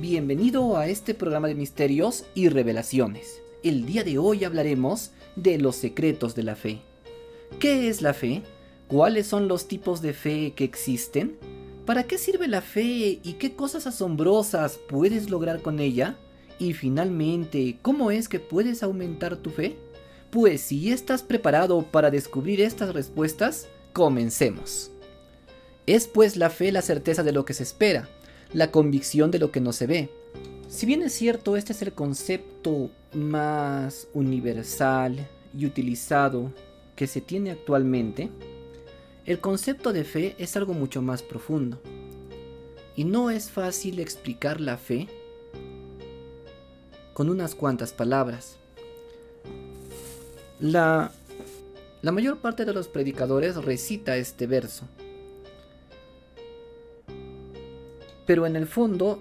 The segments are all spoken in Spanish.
Bienvenido a este programa de misterios y revelaciones. El día de hoy hablaremos de los secretos de la fe. ¿Qué es la fe? ¿Cuáles son los tipos de fe que existen? ¿Para qué sirve la fe y qué cosas asombrosas puedes lograr con ella? Y finalmente, ¿cómo es que puedes aumentar tu fe? Pues si estás preparado para descubrir estas respuestas, comencemos. Es pues la fe la certeza de lo que se espera, la convicción de lo que no se ve. Si bien es cierto, este es el concepto más universal y utilizado que se tiene actualmente, el concepto de fe es algo mucho más profundo. Y no es fácil explicar la fe con unas cuantas palabras. La mayor parte de los predicadores recita este verso. Pero en el fondo,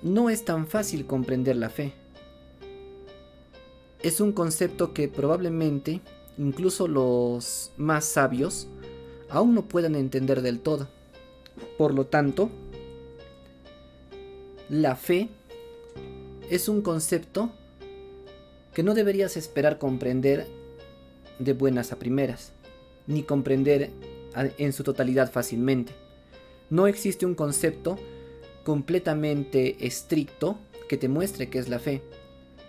no es tan fácil comprender la fe. Es un concepto que probablemente incluso los más sabios aún no puedan entender del todo. Por lo tanto, la fe es un concepto que no deberías esperar comprender de buenas a primeras, ni comprender en su totalidad fácilmente. No existe un concepto completamente estricto que te muestre qué es la fe,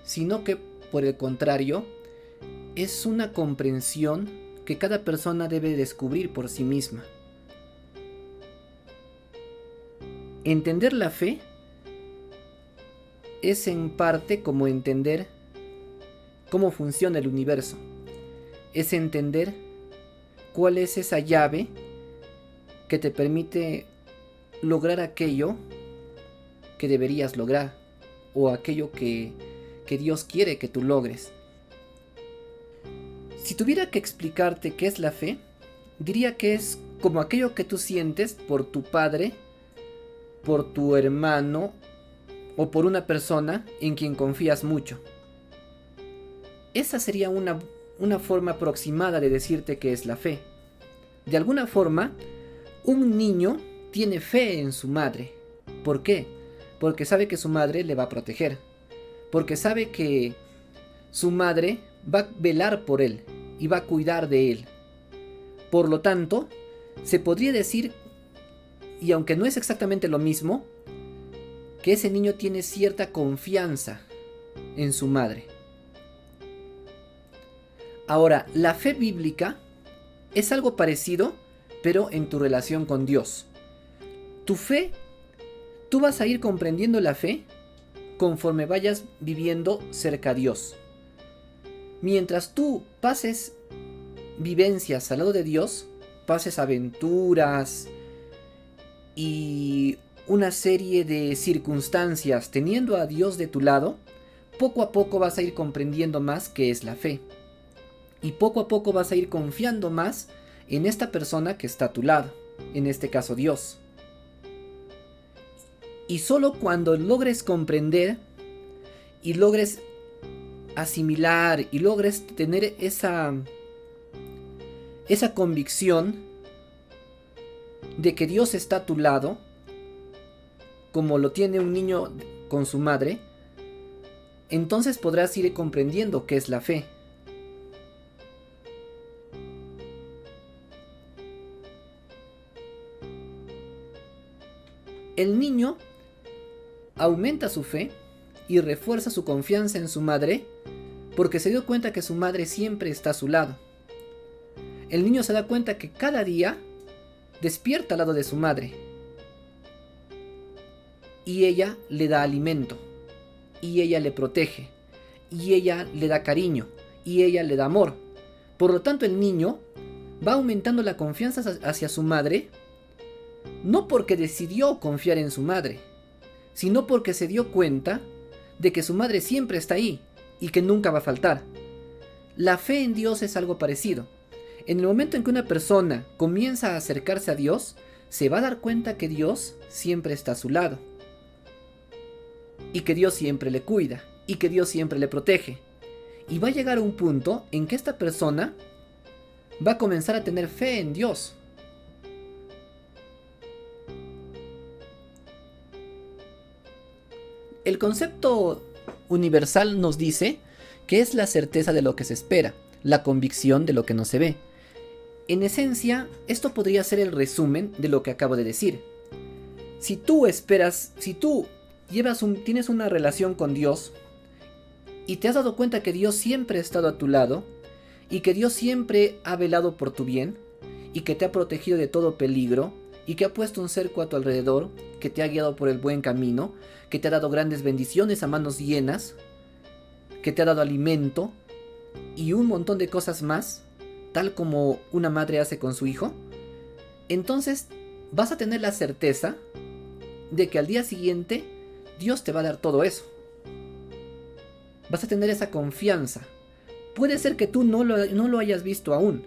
sino que, por el contrario, es una comprensión que cada persona debe descubrir por sí misma. Entender la fe es en parte como entender cómo funciona el universo. Es entender cuál es esa llave que te permite lograr aquello que deberías lograr, o aquello que Dios quiere que tú logres. Si tuviera que explicarte qué es la fe, diría que es como aquello que tú sientes por tu padre, por tu hermano o por una persona en quien confías mucho. Esa sería una forma aproximada de decirte qué es la fe. De alguna forma, un niño tiene fe en su madre. ¿Por qué? Porque sabe que su madre le va a proteger. Porque sabe que su madre va a velar por él y va a cuidar de él. Por lo tanto, se podría decir, y aunque no es exactamente lo mismo, que ese niño tiene cierta confianza en su madre. Ahora, la fe bíblica es algo parecido, pero en tu relación con Dios. Tu fe, tú vas a ir comprendiendo la fe conforme vayas viviendo cerca a Dios. Mientras tú pases vivencias al lado de Dios, pases aventuras y una serie de circunstancias teniendo a Dios de tu lado, poco a poco vas a ir comprendiendo más qué es la fe. Y poco a poco vas a ir confiando más en esta persona que está a tu lado, en este caso Dios. Y solo cuando logres comprender y logres asimilar y logres tener esa convicción de que Dios está a tu lado, como lo tiene un niño con su madre, entonces podrás ir comprendiendo qué es la fe. El niño aumenta su fe y refuerza su confianza en su madre porque se dio cuenta que su madre siempre está a su lado. El niño se da cuenta que cada día despierta al lado de su madre y ella le da alimento, y ella le protege, y ella le da cariño, y ella le da amor. Por lo tanto, el niño va aumentando la confianza hacia su madre, no porque decidió confiar en su madre, sino porque se dio cuenta de que su madre siempre está ahí y que nunca va a faltar. La fe en Dios es algo parecido. En el momento en que una persona comienza a acercarse a Dios, se va a dar cuenta que Dios siempre está a su lado, y que Dios siempre le cuida, y que Dios siempre le protege. Y va a llegar a un punto en que esta persona va a comenzar a tener fe en Dios. El concepto universal nos dice que es la certeza de lo que se espera, la convicción de lo que no se ve. En esencia, esto podría ser el resumen de lo que acabo de decir. Si tú tienes una relación con Dios y te has dado cuenta que Dios siempre ha estado a tu lado y que Dios siempre ha velado por tu bien y que te ha protegido de todo peligro y que ha puesto un cerco a tu alrededor, que te ha guiado por el buen camino, que te ha dado grandes bendiciones a manos llenas, que te ha dado alimento y un montón de cosas más, tal como una madre hace con su hijo, entonces vas a tener la certeza de que al día siguiente Dios te va a dar todo eso. Vas a tener esa confianza. Puede ser que tú no lo hayas visto aún.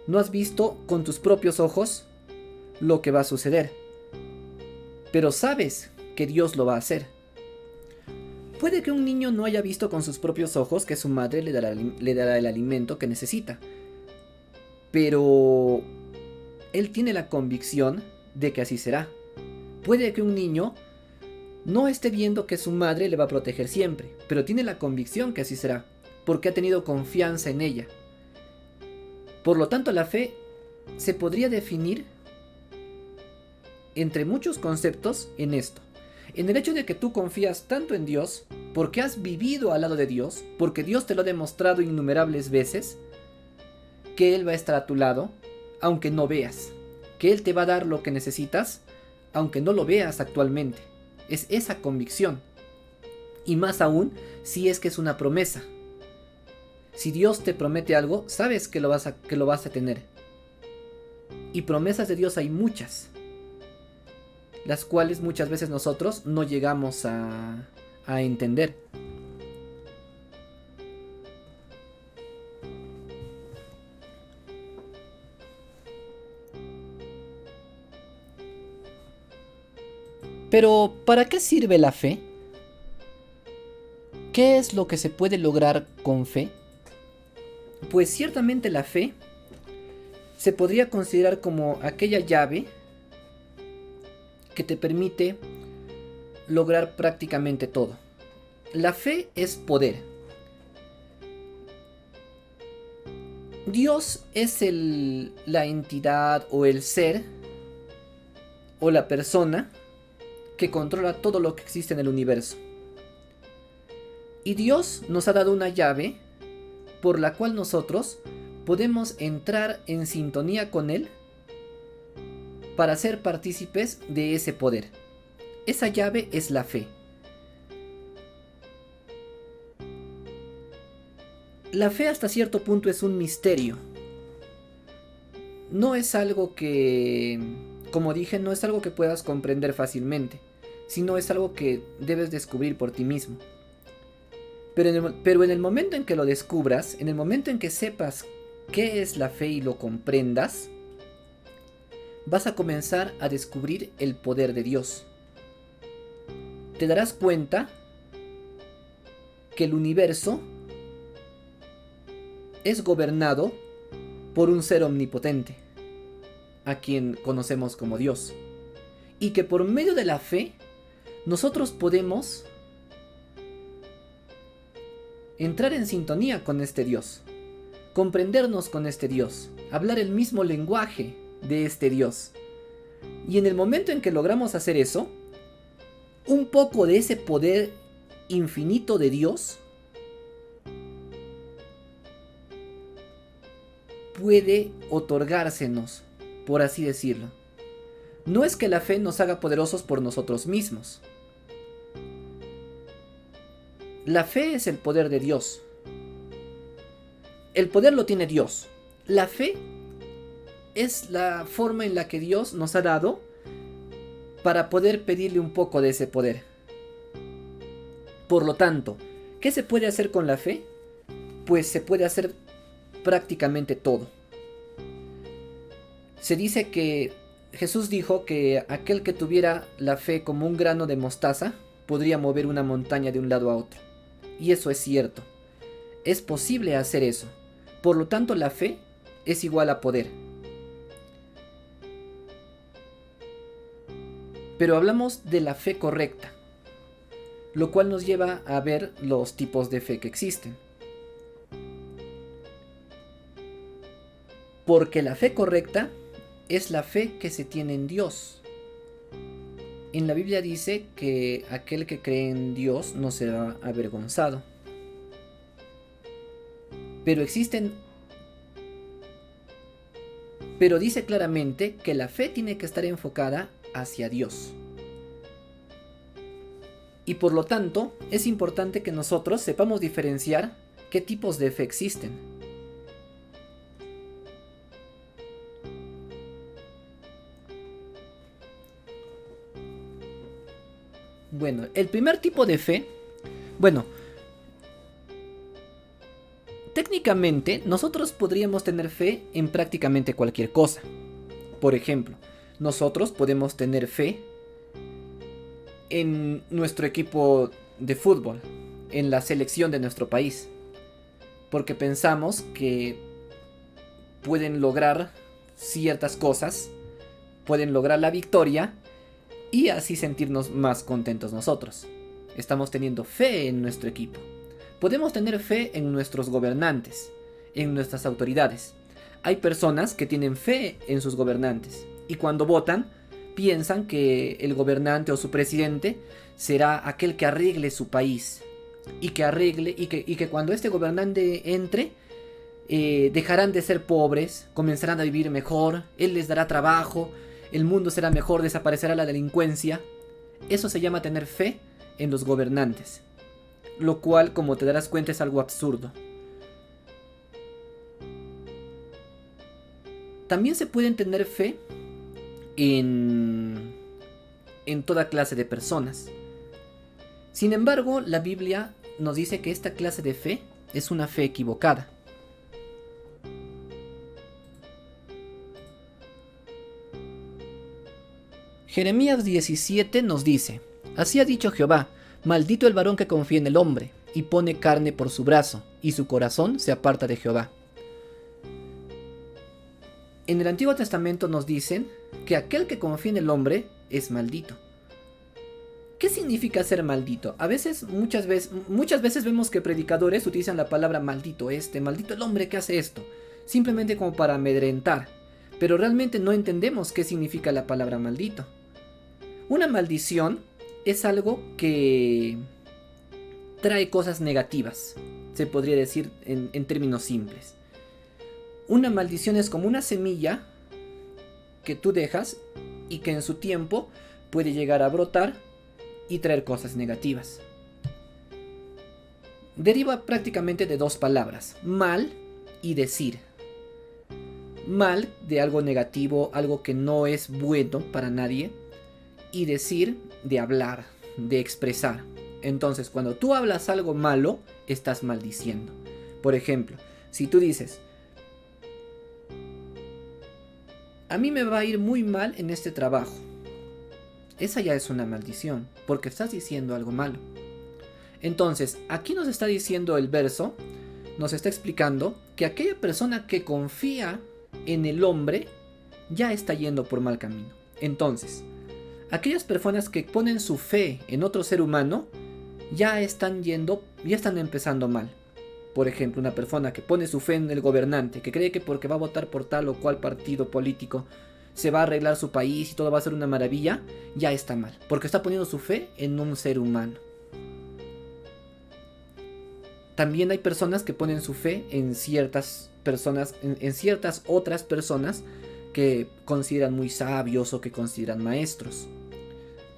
No has visto con tus propios ojos lo que va a suceder. Pero sabes que Dios lo va a hacer. Puede que un niño no haya visto con sus propios ojos que su madre le dará el alimento que necesita. Pero él tiene la convicción de que así será. Puede que un niño no esté viendo que su madre le va a proteger siempre, pero tiene la convicción que así será, porque ha tenido confianza en ella. Por lo tanto, la fe se podría definir entre muchos conceptos en esto. En el hecho de que tú confías tanto en Dios, porque has vivido al lado de Dios, porque Dios te lo ha demostrado innumerables veces, que Él va a estar a tu lado, aunque no veas, que Él te va a dar lo que necesitas, aunque no lo veas actualmente. Es esa convicción. Y más aún, si es que es una promesa. Si Dios te promete algo, sabes que lo vas a tener. Y promesas de Dios hay muchas, las cuales muchas veces nosotros no llegamos a entender. Pero, ¿para qué sirve la fe? ¿Qué es lo que se puede lograr con fe? Pues ciertamente la fe se podría considerar como aquella llave que te permite lograr prácticamente todo. La fe es poder. Dios es la entidad o el ser o la persona que controla todo lo que existe en el universo. Y Dios nos ha dado una llave por la cual nosotros podemos entrar en sintonía con Él para ser partícipes de ese poder. Esa llave es la fe. La fe hasta cierto punto es un misterio. No es algo que, como dije, no es algo que puedas comprender fácilmente, sino es algo que debes descubrir por ti mismo. Pero en el momento en que lo descubras, en el momento en que sepas qué es la fe y lo comprendas, vas a comenzar a descubrir el poder de Dios. Te darás cuenta que el universo es gobernado por un ser omnipotente, a quien conocemos como Dios, y que por medio de la fe nosotros podemos entrar en sintonía con este Dios, comprendernos con este Dios, hablar el mismo lenguaje de este Dios. Y en el momento en que logramos hacer eso, un poco de ese poder infinito de Dios puede otorgársenos, por así decirlo. No es que la fe nos haga poderosos por nosotros mismos. La fe es el poder de Dios. El poder lo tiene Dios. La fe es la forma en la que Dios nos ha dado para poder pedirle un poco de ese poder. Por lo tanto, ¿qué se puede hacer con la fe? Pues se puede hacer prácticamente todo. Se dice que Jesús dijo que aquel que tuviera la fe como un grano de mostaza podría mover una montaña de un lado a otro. Y eso es cierto. Es posible hacer eso. Por lo tanto, la fe es igual a poder. Pero hablamos de la fe correcta. lo cual nos lleva a ver los tipos de fe que existen. Porque la fe correcta es la fe que se tiene en Dios. En la Biblia dice que aquel que cree en Dios no será avergonzado. Pero dice claramente que la fe tiene que estar enfocada hacia Dios. Y por lo tanto, es importante que nosotros sepamos diferenciar qué tipos de fe existen. Bueno, el primer tipo de fe, técnicamente nosotros podríamos tener fe en prácticamente cualquier cosa. Por ejemplo, nosotros podemos tener fe en nuestro equipo de fútbol, en la selección de nuestro país, porque pensamos que pueden lograr ciertas cosas, pueden lograr la victoria y así sentirnos más contentos nosotros. Estamos teniendo fe en nuestro equipo. Podemos tener fe en nuestros gobernantes, en nuestras autoridades. Hay personas que tienen fe en sus gobernantes y cuando votan piensan que el gobernante o su presidente será aquel que arregle su país y que cuando este gobernante entre dejarán de ser pobres, comenzarán a vivir mejor, él les dará trabajo, el mundo será mejor, desaparecerá la delincuencia. Eso se llama tener fe en los gobernantes, lo cual, como te darás cuenta, es algo absurdo. También se pueden tener fe en toda clase de personas. Sin embargo, la Biblia nos dice que esta clase de fe es una fe equivocada. Jeremías 17 nos dice: así ha dicho Jehová, maldito el varón que confía en el hombre, y pone carne por su brazo, y su corazón se aparta de Jehová. En el Antiguo Testamento nos dicen que aquel que confía en el hombre es maldito. ¿Qué significa ser maldito? Muchas veces vemos que predicadores utilizan la palabra maldito maldito el hombre que hace esto, simplemente como para amedrentar, pero realmente no entendemos qué significa la palabra maldito. Una maldición es algo que trae cosas negativas, se podría decir en términos simples. Una maldición es como una semilla que tú dejas y que en su tiempo puede llegar a brotar y traer cosas negativas. Deriva prácticamente de dos palabras, mal y decir. Mal de algo negativo, algo que no es bueno para nadie, y decir de hablar, de expresar. Entonces, cuando tú hablas algo malo, estás maldiciendo. Por ejemplo, si tú dices: a mí me va a ir muy mal en este trabajo, esa ya es una maldición, porque estás diciendo algo malo. Entonces, aquí nos está diciendo el verso, nos está explicando que aquella persona que confía en el hombre ya está yendo por mal camino. Entonces, aquellas personas que ponen su fe en otro ser humano ya están empezando mal. Por ejemplo, una persona que pone su fe en el gobernante, que cree que porque va a votar por tal o cual partido político se va a arreglar su país y todo va a ser una maravilla, ya está mal, porque está poniendo su fe en un ser humano. También hay personas que ponen su fe en ciertas personas, en ciertas otras personas que consideran muy sabios o que consideran maestros.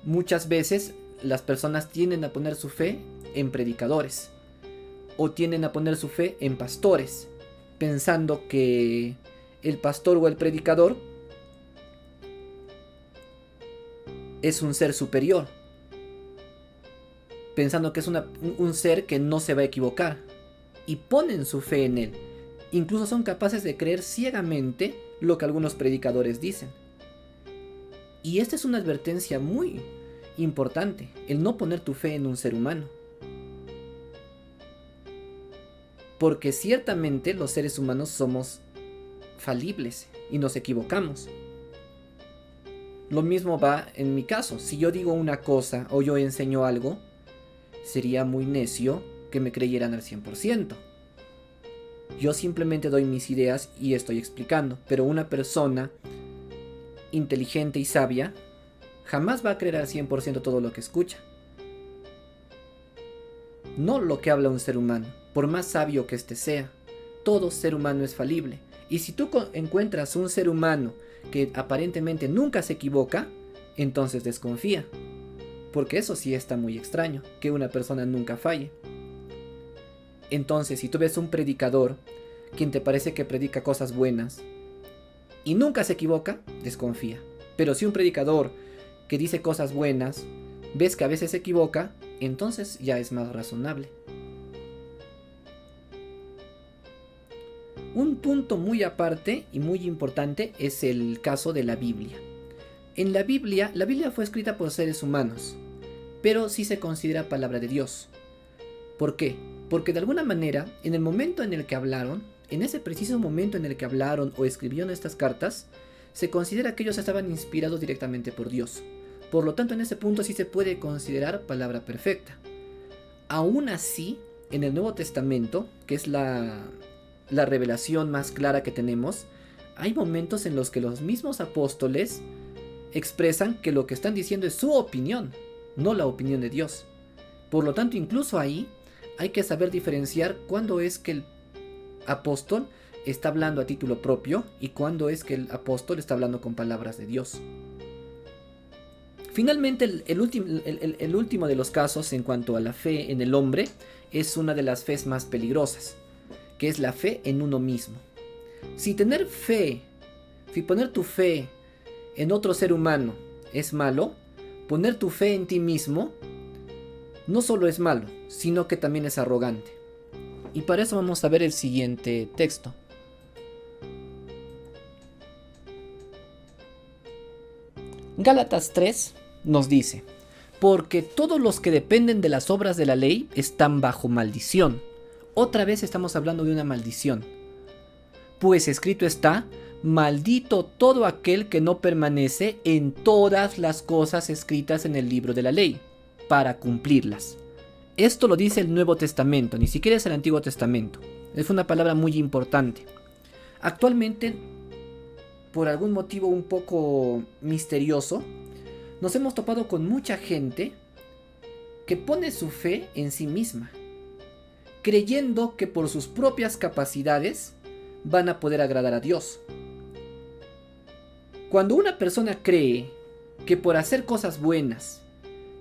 Muchas veces las personas tienden a poner su fe en predicadores o tienden a poner su fe en pastores, pensando que el pastor o el predicador es un ser superior, pensando que es un ser que no se va a equivocar, y ponen su fe en él. Incluso son capaces de creer ciegamente lo que algunos predicadores dicen. Y esta es una advertencia muy importante, el no poner tu fe en un ser humano. Porque ciertamente los seres humanos somos falibles y nos equivocamos. Lo mismo va en mi caso. Si yo digo una cosa o yo enseño algo, sería muy necio que me creyeran al 100%. Yo simplemente doy mis ideas y estoy explicando, pero una persona inteligente y sabia jamás va a creer al 100% todo lo que escucha. No lo que habla un ser humano, por más sabio que éste sea. Todo ser humano es falible. Y si tú encuentras un ser humano que aparentemente nunca se equivoca, entonces desconfía. Porque eso sí está muy extraño, que una persona nunca falle. Entonces, si tú ves un predicador, quien te parece que predica cosas buenas, y nunca se equivoca, desconfía. Pero si un predicador que dice cosas buenas, ves que a veces se equivoca, entonces ya es más razonable. Un punto muy aparte y muy importante es el caso de la Biblia. En la Biblia fue escrita por seres humanos, pero sí se considera palabra de Dios. ¿Por qué? Porque de alguna manera, en el momento en el que hablaron, en ese preciso momento en el que hablaron o escribieron estas cartas, se considera que ellos estaban inspirados directamente por Dios. Por lo tanto, en ese punto sí se puede considerar palabra perfecta. Aún así, en el Nuevo Testamento, que es la revelación más clara que tenemos, hay momentos en los que los mismos apóstoles expresan que lo que están diciendo es su opinión, no la opinión de Dios. Por lo tanto, incluso ahí hay que saber diferenciar cuándo es que el apóstol está hablando a título propio y cuándo es que el apóstol está hablando con palabras de Dios. Finalmente, el último de los casos en cuanto a la fe en el hombre es una de las fes más peligrosas, que es la fe en uno mismo. Si poner tu fe en otro ser humano es malo, poner tu fe en ti mismo no solo es malo, sino que también es arrogante. Y para eso vamos a ver el siguiente texto. Gálatas 3 nos dice: porque todos los que dependen de las obras de la ley están bajo maldición. Otra vez estamos hablando de una maldición. Pues escrito está: maldito todo aquel que no permanece en todas las cosas escritas en el libro de la ley, para cumplirlas. Esto lo dice el Nuevo Testamento, ni siquiera es el Antiguo Testamento. Es una palabra muy importante. Actualmente, por algún motivo un poco misterioso, nos hemos topado con mucha gente que pone su fe en sí misma, creyendo que por sus propias capacidades van a poder agradar a Dios. Cuando una persona cree que por hacer cosas buenas,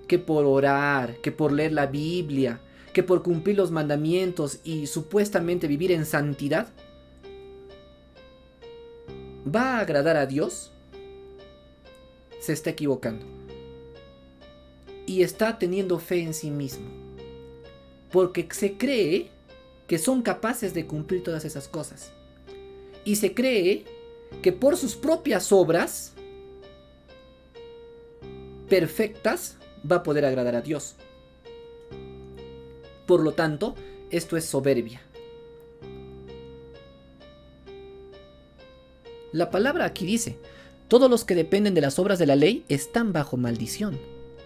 que por orar, que por leer la Biblia, que por cumplir los mandamientos y supuestamente vivir en santidad, va a agradar a Dios, se está equivocando. Y está teniendo fe en sí mismo, porque se cree que son capaces de cumplir todas esas cosas. Y se cree que por sus propias obras perfectas va a poder agradar a Dios. Por lo tanto, esto es soberbia. La palabra aquí dice: todos los que dependen de las obras de la ley están bajo maldición.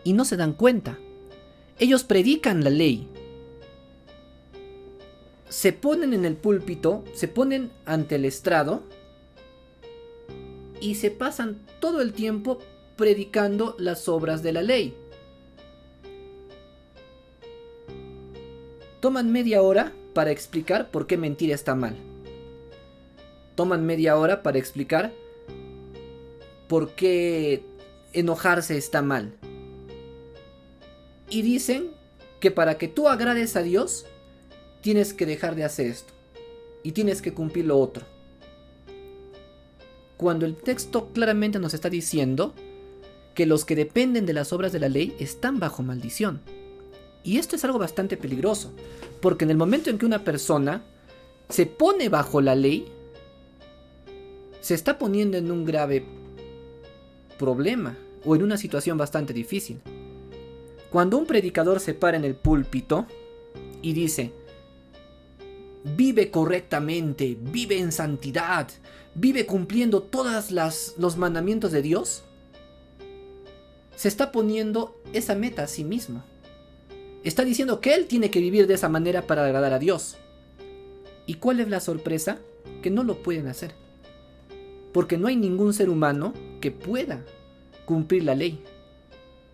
Y no se dan cuenta. Ellos predican la ley. Se ponen en el púlpito, se ponen ante el estrado y se pasan todo el tiempo predicando las obras de la ley. Toman media hora para explicar por qué mentir está mal. Toman media hora para explicar por qué enojarse está mal. Y dicen que para que tú agrades a Dios, tienes que dejar de hacer esto y tienes que cumplir lo otro. Cuando el texto claramente nos está diciendo que los que dependen de las obras de la ley están bajo maldición. Y esto es algo bastante peligroso, porque en el momento en que una persona se pone bajo la ley, se está poniendo en un grave problema o en una situación bastante difícil. Cuando un predicador se para en el púlpito y dice: vive correctamente, vive en santidad, vive cumpliendo todos los mandamientos de Dios, se está poniendo esa meta a sí mismo. Está diciendo que él tiene que vivir de esa manera para agradar a Dios. ¿Y cuál es la sorpresa? Que no lo pueden hacer. Porque no hay ningún ser humano que pueda cumplir la ley.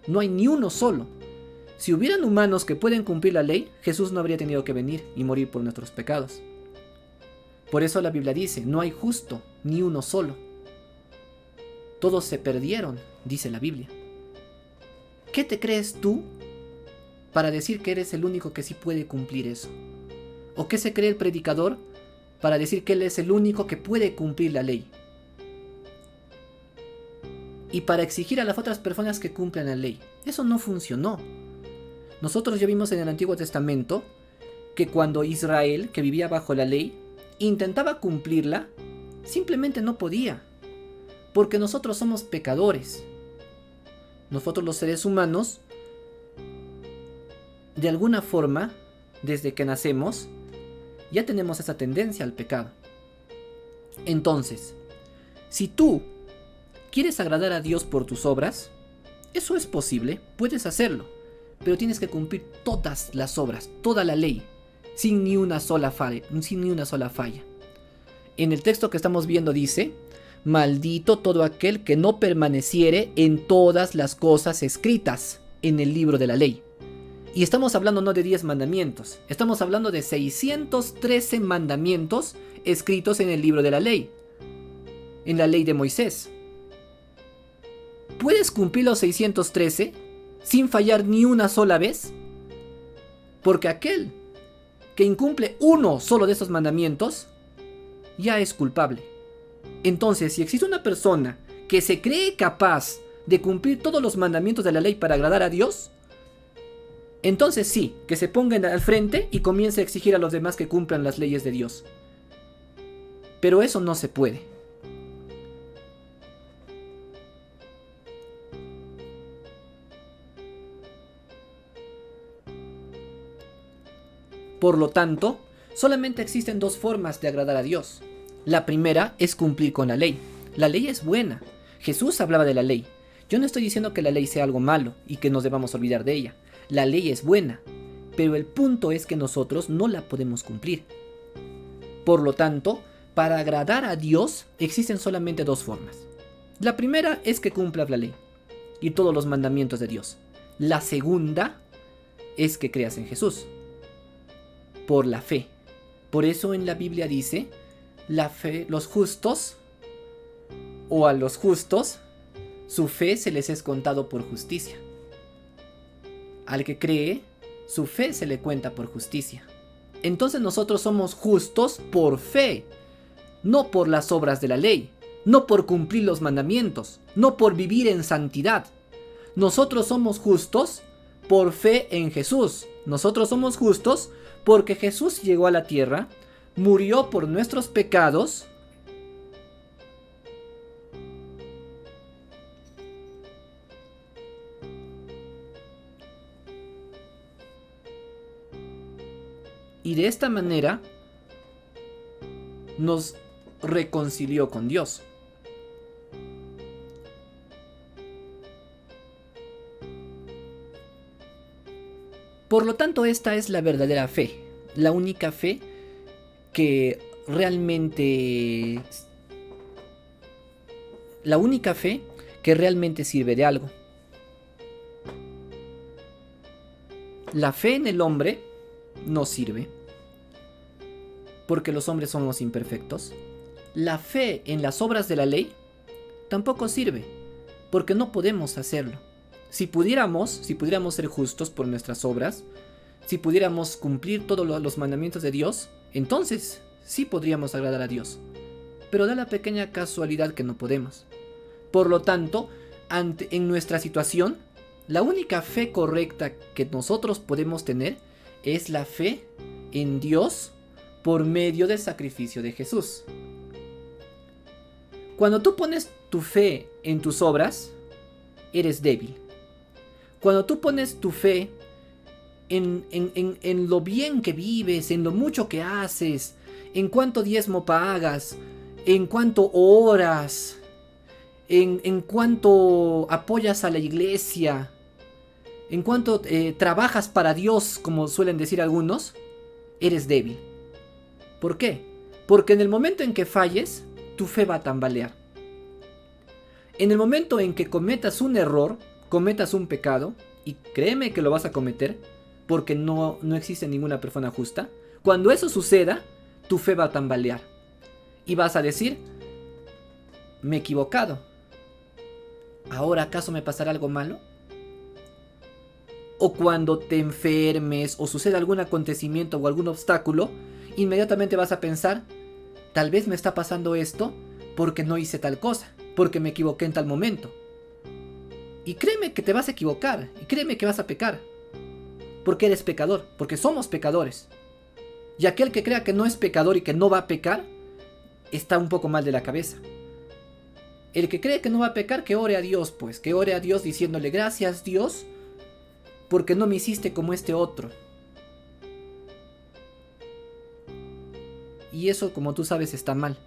No hay ni uno solo. Si hubieran humanos que pueden cumplir la ley, Jesús no habría tenido que venir y morir por nuestros pecados. Por eso la Biblia dice, no hay justo, ni uno solo. Todos se perdieron, dice la Biblia. ¿Qué te crees tú para decir que eres el único que sí puede cumplir eso? ¿O qué se cree el predicador para decir que él es el único que puede cumplir la ley? Y para exigir a las otras personas que cumplan la ley. Eso no funcionó. Nosotros ya vimos en el Antiguo Testamento que cuando Israel, que vivía bajo la ley, intentaba cumplirla, simplemente no podía. Porque nosotros somos pecadores. Nosotros los seres humanos, de alguna forma, desde que nacemos, ya tenemos esa tendencia al pecado. Entonces, si tú quieres agradar a Dios por tus obras, eso es posible, puedes hacerlo, pero tienes que cumplir todas las obras, toda la ley, sin ni una sola falla. En el texto que estamos viendo dice, maldito todo aquel que no permaneciere en todas las cosas escritas en el libro de la ley. Y estamos hablando no de 10 mandamientos, estamos hablando de 613 mandamientos escritos en el libro de la ley, en la ley de Moisés. ¿Puedes cumplir los 613 sin fallar ni una sola vez? Porque aquel que incumple uno solo de esos mandamientos ya es culpable. Entonces, si existe una persona que se cree capaz de cumplir todos los mandamientos de la ley para agradar a Dios, entonces sí, que se pongan al frente y comience a exigir a los demás que cumplan las leyes de Dios. Pero eso no se puede. Por lo tanto, solamente existen dos formas de agradar a Dios. La primera es cumplir con la ley. La ley es buena. Jesús hablaba de la ley. Yo no estoy diciendo que la ley sea algo malo y que nos debamos olvidar de ella. La ley es buena, pero el punto es que nosotros no la podemos cumplir. Por lo tanto, para agradar a Dios existen solamente dos formas. La primera es que cumplas la ley y todos los mandamientos de Dios. La segunda es que creas en Jesús. Por la fe. Por eso en la Biblia dice, la fe, los justos, o a los justos, su fe se les es contado por justicia. Al que cree, su fe se le cuenta por justicia. Entonces nosotros somos justos por fe, no por las obras de la ley, no por cumplir los mandamientos, no por vivir en santidad. Nosotros somos justos por fe en Jesús. Nosotros somos justos porque Jesús llegó a la tierra, murió por nuestros pecados, y de esta manera nos reconcilió con Dios. Por lo tanto, esta es la verdadera fe, la única fe que realmente sirve de algo. La fe en el hombre no sirve, porque los hombres somos imperfectos. La fe en las obras de la ley tampoco sirve, porque no podemos hacerlo. Si pudiéramos ser justos por nuestras obras, si pudiéramos cumplir todos los mandamientos de Dios, entonces sí podríamos agradar a Dios. Pero da la pequeña casualidad que no podemos. Por lo tanto, en nuestra situación, la única fe correcta que nosotros podemos tener es la fe en Dios por medio del sacrificio de Jesús. Cuando tú pones tu fe en tus obras, eres débil. Cuando tú pones tu fe en lo bien que vives, en lo mucho que haces, en cuánto diezmo pagas, en cuánto oras, en cuánto apoyas a la iglesia, en cuanto trabajas para Dios, como suelen decir algunos, eres débil. ¿Por qué? Porque en el momento en que falles, tu fe va a tambalear. En el momento en que cometas un error, cometas un pecado, y créeme que lo vas a cometer, porque no existe ninguna persona justa, cuando eso suceda, tu fe va a tambalear. Y vas a decir, me he equivocado. ¿Ahora acaso me pasará algo malo? O cuando te enfermes o suceda algún acontecimiento o algún obstáculo, inmediatamente vas a pensar, tal vez me está pasando esto porque no hice tal cosa, porque me equivoqué en tal momento. Y créeme que te vas a equivocar, y créeme que vas a pecar, porque eres pecador, porque somos pecadores. Y aquel que crea que no es pecador y que no va a pecar, está un poco mal de la cabeza. El que cree que no va a pecar, que ore a Dios, pues, que ore a Dios diciéndole, gracias Dios, porque no me hiciste como este otro. Y eso, como tú sabes, está mal.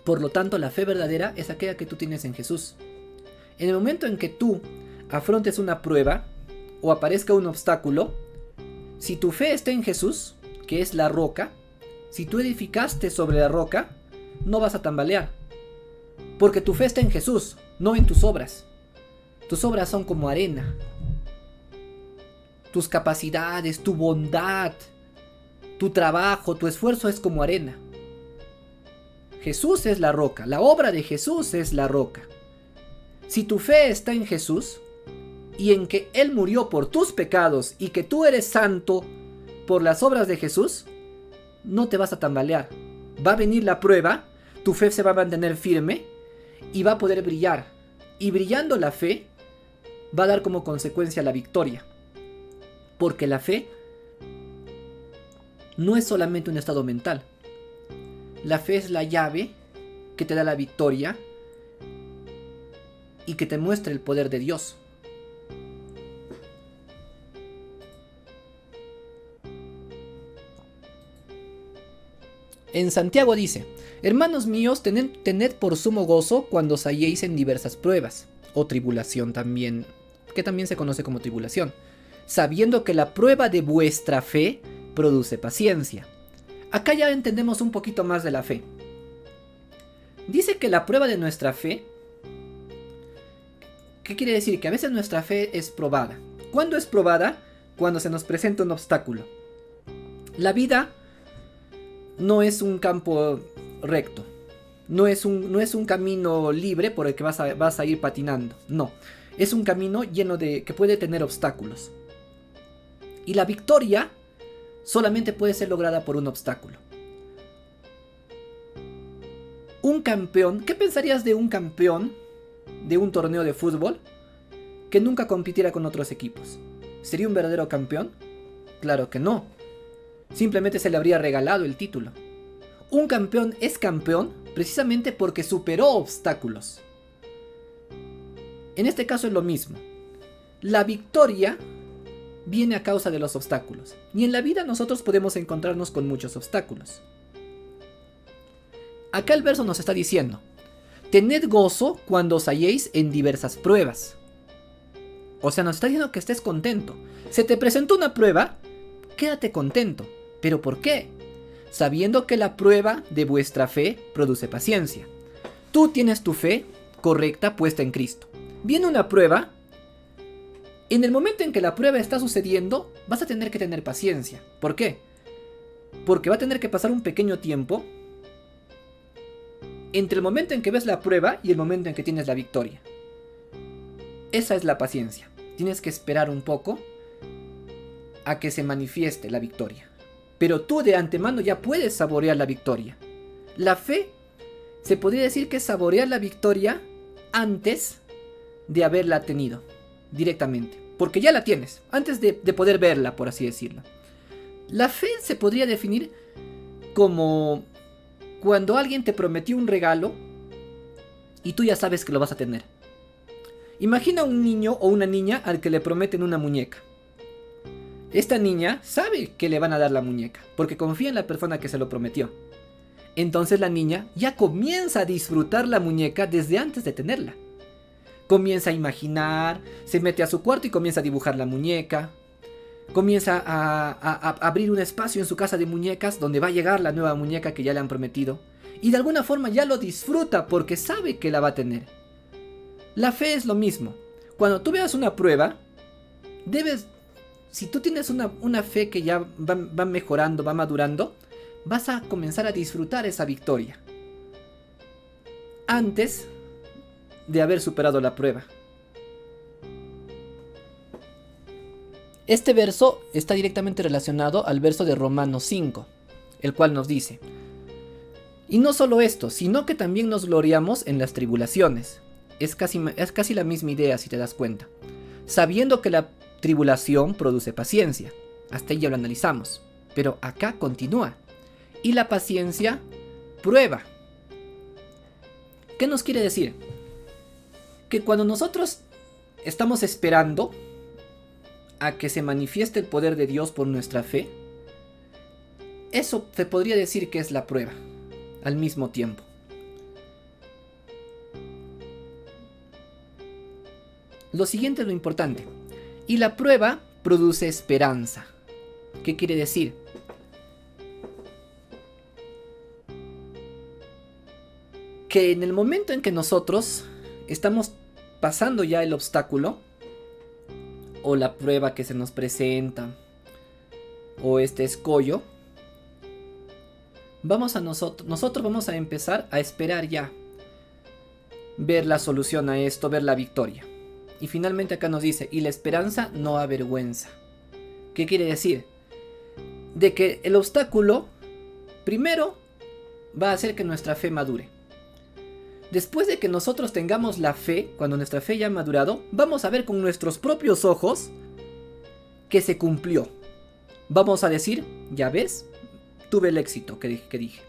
Por lo tanto, la fe verdadera es aquella que tú tienes en Jesús. En el momento en que tú afrontes una prueba o aparezca un obstáculo, si tu fe está en Jesús, que es la roca, si tú edificaste sobre la roca, no vas a tambalear. Porque tu fe está en Jesús, no en tus obras. Tus obras son como arena. Tus capacidades, tu bondad, tu trabajo, tu esfuerzo es como arena. Jesús es la roca, la obra de Jesús es la roca. Si tu fe está en Jesús y en que Él murió por tus pecados y que tú eres santo por las obras de Jesús, no te vas a tambalear. Va a venir la prueba, tu fe se va a mantener firme y va a poder brillar. Y brillando la fe va a dar como consecuencia la victoria. Porque la fe no es solamente un estado mental. La fe es la llave que te da la victoria y que te muestra el poder de Dios. En Santiago dice, hermanos míos, tened por sumo gozo cuando os halléis en diversas pruebas, o tribulación también, que también se conoce como tribulación, sabiendo que la prueba de vuestra fe produce paciencia. Acá ya entendemos un poquito más de la fe. Dice que la prueba de nuestra fe, ¿qué quiere decir? Que a veces nuestra fe es probada. ¿Cuándo es probada? Cuando se nos presenta un obstáculo. La vida no es un campo recto. No es un camino libre por el que vas a ir patinando. No. Es un camino lleno de que puede tener obstáculos. Y la victoria solamente puede ser lograda por un obstáculo. Un campeón, ¿qué pensarías de un campeón de un torneo de fútbol que nunca compitiera con otros equipos? ¿Sería un verdadero campeón? Claro que no. Simplemente se le habría regalado el título. Un campeón es campeón precisamente porque superó obstáculos. En este caso es lo mismo. La victoria viene a causa de los obstáculos. Y en la vida nosotros podemos encontrarnos con muchos obstáculos. Acá el verso nos está diciendo, tened gozo cuando os halléis en diversas pruebas. O sea, nos está diciendo que estés contento. Se te presentó una prueba, quédate contento. ¿Pero por qué? Sabiendo que la prueba de vuestra fe produce paciencia. Tú tienes tu fe correcta puesta en Cristo. Viene una prueba. En el momento en que la prueba está sucediendo, vas a tener que tener paciencia. ¿Por qué? Porque va a tener que pasar un pequeño tiempo entre el momento en que ves la prueba y el momento en que tienes la victoria. Esa es la paciencia. Tienes que esperar un poco a que se manifieste la victoria. Pero tú de antemano ya puedes saborear la victoria. La fe se podría decir que es saborear la victoria antes de haberla tenido directamente. Porque ya la tienes, antes de poder verla, por así decirlo. La fe se podría definir como cuando alguien te prometió un regalo y tú ya sabes que lo vas a tener. Imagina un niño o una niña al que le prometen una muñeca. Esta niña sabe que le van a dar la muñeca porque confía en la persona que se lo prometió. Entonces la niña ya comienza a disfrutar la muñeca desde antes de tenerla. comienza a imaginar, se mete a su cuarto y comienza a dibujar la muñeca. Comienza a abrir un espacio en su casa de muñecas donde va a llegar la nueva muñeca que ya le han prometido. Y de alguna forma ya lo disfruta porque sabe que la va a tener. La fe es lo mismo. Cuando tú veas una prueba, si tú tienes una fe que ya va mejorando, va madurando, vas a comenzar a disfrutar esa victoria antes de haber superado la prueba. Este verso está directamente relacionado al verso de Romanos 5, el cual nos dice: y no solo esto, sino que también nos gloriamos en las tribulaciones. Es casi la misma idea si te das cuenta. Sabiendo que la tribulación produce paciencia. Hasta ahí ya lo analizamos. Pero acá continúa. Y la paciencia prueba. ¿Qué nos quiere decir? Que cuando nosotros estamos esperando a que se manifieste el poder de Dios por nuestra fe, eso se podría decir que es la prueba al mismo tiempo. Lo siguiente es lo importante. Y la prueba produce esperanza. ¿Qué quiere decir? Que en el momento en que nosotros estamos pasando ya el obstáculo, o la prueba que se nos presenta, o este escollo, nosotros vamos a empezar a esperar ya ver la solución a esto, ver la victoria. Y finalmente acá nos dice: y la esperanza no avergüenza. ¿Qué quiere decir? De que el obstáculo primero va a hacer que nuestra fe madure. Después de que nosotros tengamos la fe, cuando nuestra fe ya ha madurado, vamos a ver con nuestros propios ojos que se cumplió. Vamos a decir: ya ves, tuve el éxito que dije.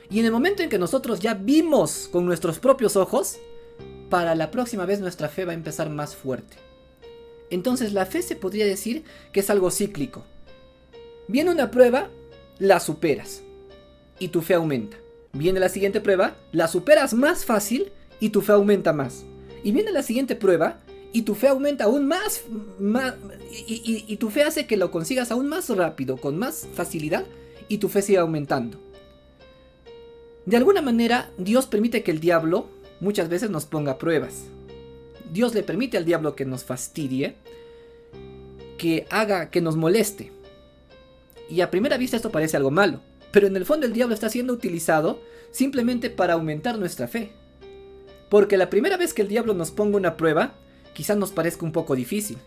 Y en el momento en que nosotros ya vimos con nuestros propios ojos, para la próxima vez nuestra fe va a empezar más fuerte. Entonces la fe se podría decir que es algo cíclico. Viene una prueba, la superas y tu fe aumenta. Viene la siguiente prueba, la superas más fácil y tu fe aumenta más. Y viene la siguiente prueba y tu fe aumenta aún más y tu fe hace que lo consigas aún más rápido, con más facilidad, y tu fe sigue aumentando. De alguna manera, Dios permite que el diablo muchas veces nos ponga pruebas. Dios le permite al diablo que nos fastidie, que haga que nos moleste. Y a primera vista esto parece algo malo, pero en el fondo el diablo está siendo utilizado simplemente para aumentar nuestra fe. Porque la primera vez que el diablo nos ponga una prueba, quizás nos parezca un poco difícil.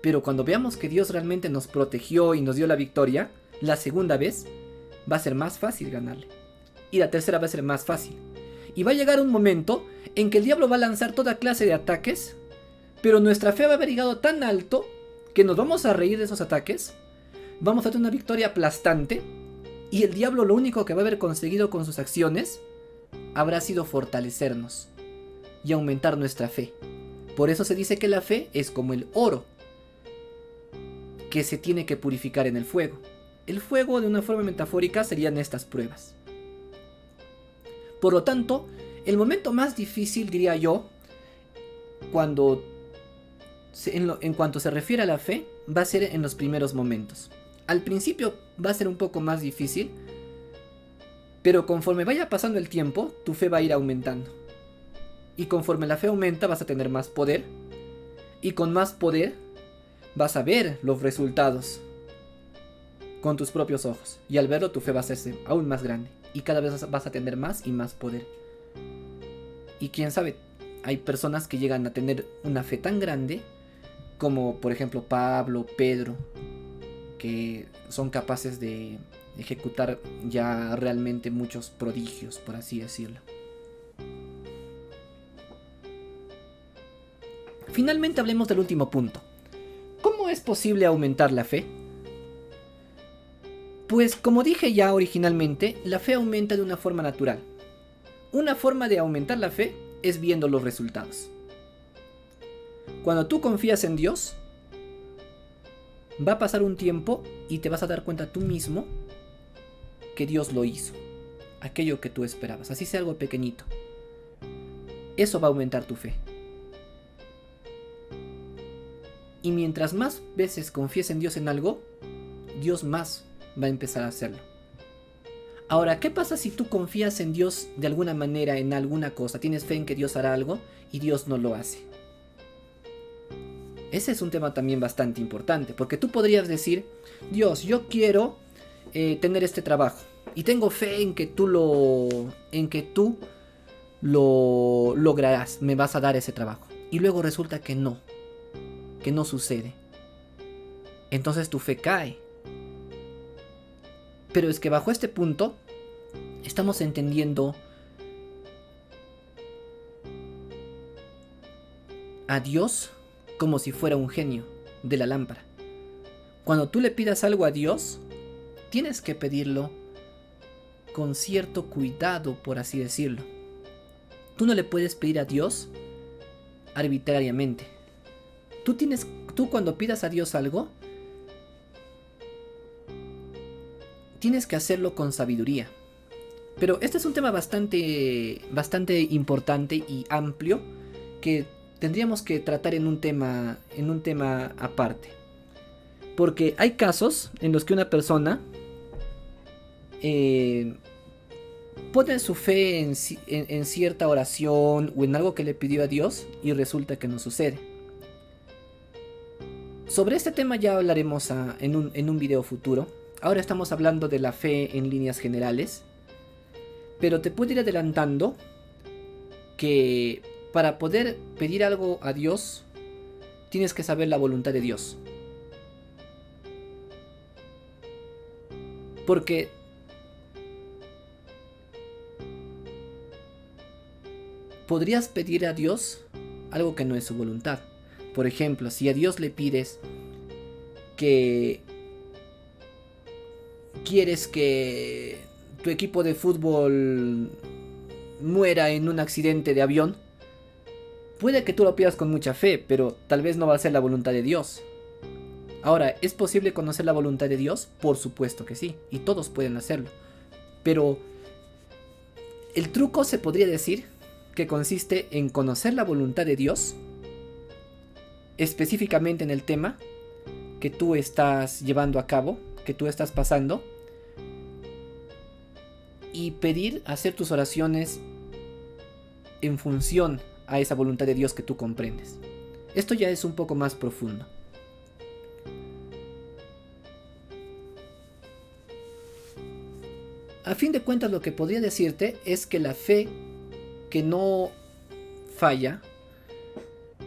Pero cuando veamos que Dios realmente nos protegió y nos dio la victoria, la segunda vez va a ser más fácil ganarle. Y la tercera va a ser más fácil. Y va a llegar un momento en que el diablo va a lanzar toda clase de ataques, pero nuestra fe va a haber llegado tan alto que nos vamos a reír de esos ataques, vamos a tener una victoria aplastante, y el diablo lo único que va a haber conseguido con sus acciones habrá sido fortalecernos y aumentar nuestra fe. Por eso se dice que la fe es como el oro, que se tiene que purificar en el fuego. El fuego, de una forma metafórica, serían estas pruebas. Por lo tanto, el momento más difícil, diría yo, en cuanto se refiere a la fe, va a ser en los primeros momentos. Al principio va a ser un poco más difícil, pero conforme vaya pasando el tiempo, tu fe va a ir aumentando. Y conforme la fe aumenta, vas a tener más poder, y con más poder vas a ver los resultados con tus propios ojos. Y al verlo, tu fe va a hacerse aún más grande, y cada vez vas a tener más y más poder. Y quién sabe, hay personas que llegan a tener una fe tan grande como por ejemplo Pablo, Pedro, que son capaces de ejecutar ya realmente muchos prodigios, por así decirlo. Finalmente hablemos del último punto. ¿Cómo es posible aumentar la fe? Pues como dije ya originalmente, la fe aumenta de una forma natural. Una forma de aumentar la fe es viendo los resultados. Cuando tú confías en Dios, va a pasar un tiempo y te vas a dar cuenta tú mismo que Dios lo hizo. Aquello que tú esperabas, así sea algo pequeñito. Eso va a aumentar tu fe. Y mientras más veces confíes en Dios en algo, Dios más va a empezar a hacerlo. Ahora, ¿qué pasa si tú confías en Dios de alguna manera en alguna cosa? Tienes fe en que Dios hará algo y Dios no lo hace. Ese es un tema también bastante importante, porque tú podrías decir, Dios, yo quiero tener este trabajo y tengo fe en que tú lo lograrás, me vas a dar ese trabajo. Y luego resulta que no sucede. Entonces tu fe cae. Pero es que bajo este punto estamos entendiendo a Dios como si fuera un genio de la lámpara. Cuando tú le pidas algo a Dios, tienes que pedirlo con cierto cuidado, por así decirlo. Tú no le puedes pedir a Dios arbitrariamente. Tú cuando pidas a Dios algo, tienes que hacerlo con sabiduría. Pero este es un tema bastante importante y amplio que tendríamos que tratar en un tema aparte. Porque hay casos en los que una persona pone su fe en cierta oración o en algo que le pidió a Dios y resulta que no sucede. Sobre este tema ya hablaremos en un video futuro. Ahora estamos hablando de la fe en líneas generales. Pero te puedo ir adelantando que para poder pedir algo a Dios, tienes que saber la voluntad de Dios. Porque podrías pedir a Dios algo que no es su voluntad. Por ejemplo, si a Dios le pides que quieres que tu equipo de fútbol muera en un accidente de avión, puede que tú lo pidas con mucha fe, pero tal vez no va a ser la voluntad de Dios. Ahora, ¿es posible conocer la voluntad de Dios? Por supuesto que sí, y todos pueden hacerlo. Pero el truco se podría decir que consiste en conocer la voluntad de Dios, específicamente en el tema que tú estás llevando a cabo, que tú estás pasando, y pedir, hacer tus oraciones en función a esa voluntad de Dios que tú comprendes. Esto ya es un poco más profundo. A fin de cuentas, lo que podría decirte es que la fe que no falla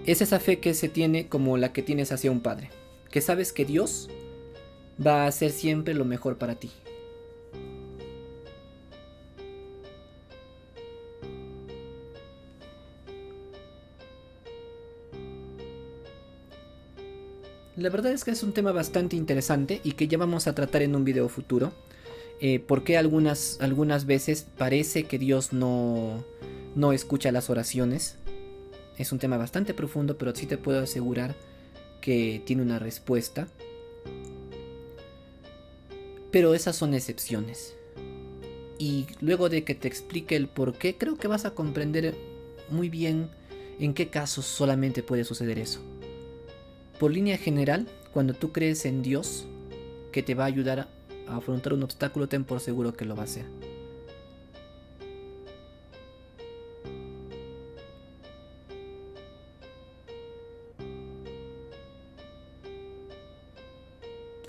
es esa fe que se tiene como la que tienes hacia un padre, que sabes que Dios va a hacer siempre lo mejor para ti. La verdad es que es un tema bastante interesante y que ya vamos a tratar en un video futuro. Porque algunas veces parece que Dios no escucha las oraciones. Es un tema bastante profundo, pero sí te puedo asegurar que tiene una respuesta. Pero esas son excepciones. Y luego de que te explique el por qué, creo que vas a comprender muy bien en qué casos solamente puede suceder eso. Por línea general, cuando tú crees en Dios, que te va a ayudar a afrontar un obstáculo, ten por seguro que lo va a hacer.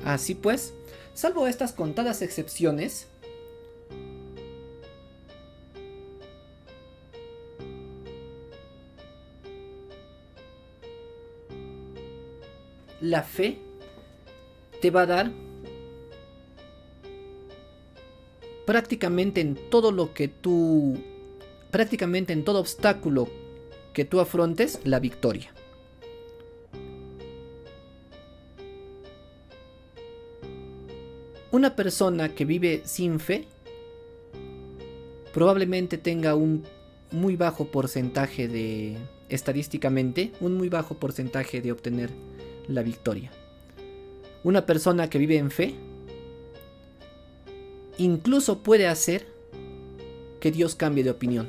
Así pues, salvo estas contadas excepciones, la fe te va a dar prácticamente en todo obstáculo que tú afrontes, la victoria. Una persona que vive sin fe probablemente tenga un muy bajo porcentaje estadísticamente, un muy bajo porcentaje de obtener la victoria. Una persona que vive en fe incluso puede hacer que Dios cambie de opinión.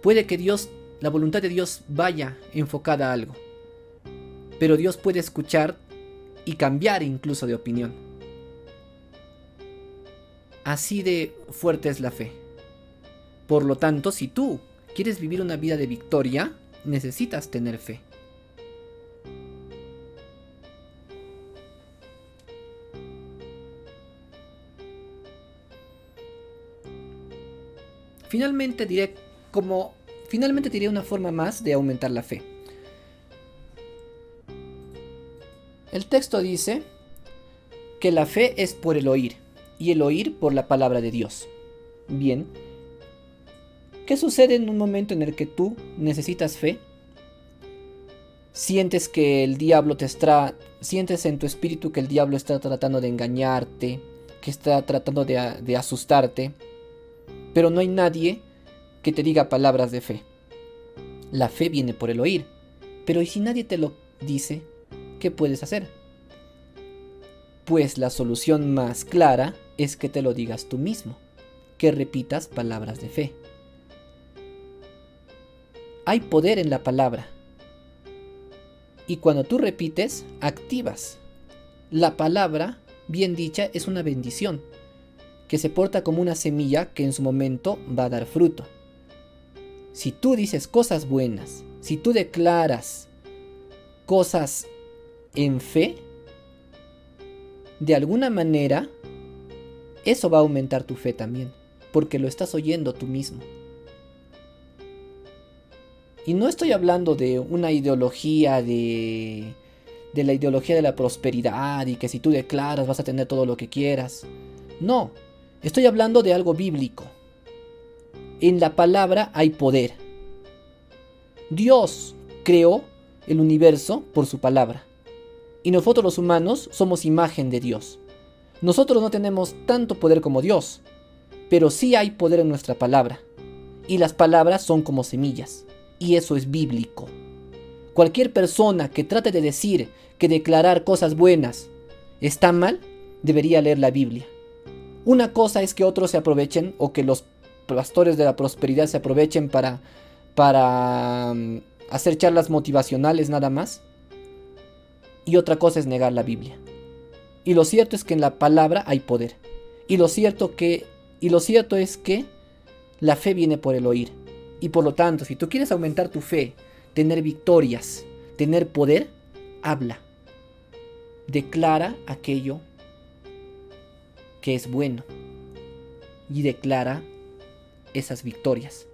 Puede que la voluntad de Dios vaya enfocada a algo. pero Dios puede escuchar y cambiar incluso de opinión. Así de fuerte es la fe. Por lo tanto, si tú quieres vivir una vida de victoria, necesitas tener fe. Finalmente diré una forma más de aumentar la fe. El texto dice que la fe es por el oír, y el oír por la palabra de Dios. Bien, ¿qué sucede en un momento en el que tú necesitas fe? Sientes que el diablo sientes en tu espíritu que el diablo está tratando de engañarte, que está tratando de asustarte, pero no hay nadie que te diga palabras de fe. La fe viene por el oír, pero ¿y si nadie te lo dice? ¿Qué puedes hacer? Pues la solución más clara es que te lo digas tú mismo, que repitas palabras de fe. Hay poder en la palabra, y cuando tú repites, activas. La palabra, bien dicha, es una bendición, que se porta como una semilla que en su momento va a dar fruto. Si tú dices cosas buenas, si tú declaras cosas en fe, de alguna manera, eso va a aumentar tu fe también, porque lo estás oyendo tú mismo. Y no estoy hablando de una ideología de la ideología de la prosperidad y que si tú declaras vas a tener todo lo que quieras. No, estoy hablando de algo bíblico. En la palabra hay poder. Dios creó el universo por su palabra. Y nosotros los humanos somos imagen de Dios. Nosotros no tenemos tanto poder como Dios, pero sí hay poder en nuestra palabra. Y las palabras son como semillas. Y eso es bíblico. Cualquier persona que trate de decir que declarar cosas buenas está mal, debería leer la Biblia. Una cosa es que otros se aprovechen o que los pastores de la prosperidad se aprovechen para hacer charlas motivacionales nada más. Y otra cosa es negar la Biblia. Y lo cierto es que en la palabra hay poder. Y lo cierto es que la fe viene por el oír. Y por lo tanto, si tú quieres aumentar tu fe, tener victorias, tener poder, habla. Declara aquello que es bueno. Y declara esas victorias.